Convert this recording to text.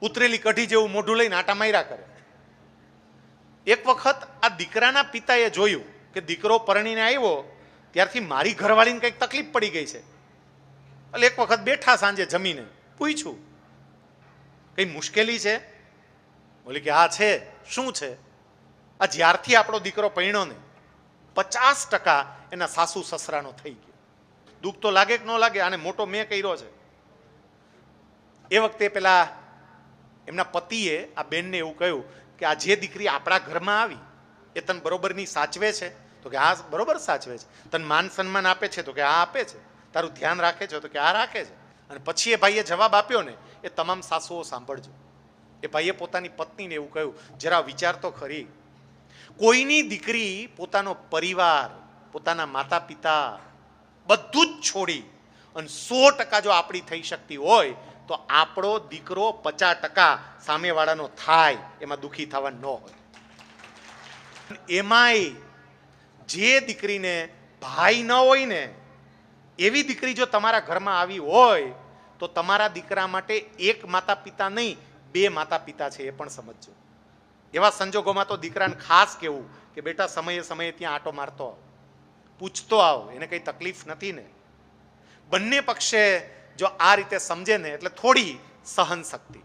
ઉતરેલી કઢી જેવું મોઢું લઈને આટા માર્યા કરે. એક વખત આ દીકરાના પિતાએ જોયું કે દીકરો પરણીને આવ્યો ત્યારથી મારી ઘરવાળીને કંઈક તકલીફ પડી ગઈ છે. એટલે એક વખત બેઠા સાંજે જમીને પૂછ્યું, કઈ મુશ્કેલી છે? બોલી કે હા છે. શું છે? આ જ્યારથી આપણો દીકરો પરણ્યો ને 50% એના સાસુ સસરાનો થઈ ગયો. દુઃખ તો લાગે કે ન લાગે? આને મોટો મેં કર્યો છે. એ વખતે પેલા એમના પતિએ આ બેનને એવું કહ્યું કે આ જે દીકરી આપણા ઘરમાં આવી એ તને બરોબરની સાચવે છે? તો કે હા બરોબર સાચવે છે. તને માન સન્માન આપે છે? તો કે હા આપે છે. તારું ધ્યાન રાખે છે? તો કે હા રાખે છે. અને પછી એ ભાઈએ જવાબ આપ્યો ને, એ તમામ સાસુઓ સાંભળજો. એ ભાઈએ પોતાની પત્નીને એવું કહ્યું, જરા વિચાર તો ખરી, કોઈની દીકરી પોતાનો પરિવાર, પોતાના માતા પિતા બધું જ છોડી અને 100% જો આપણી થઈ શકતી હોય તો આપણો દીકરો 50% સામેવાળાનો થાય એમાં દુઃખી થવા ન હોય. એમાંય જે દીકરીને ભાઈ ન હોય ને એવી દીકરી જો તમારા ઘરમાં આવી હોય તો તમારા દીકરા માટે એક માતા પિતા નહીં, 2 માતા પિતા છે, એ પણ સમજજો. એવા સંજોગોમાં તો દીકરાને ખાસ કહેવું કે બેટા સમયે સમયે ત્યાં આંટો મારતો આવ, પૂછતો આવ, એને કંઈ તકલીફ નથી ને. બંને પક્ષે જો આ રીતે સમજે ને એટલે થોડી સહન શક્તિ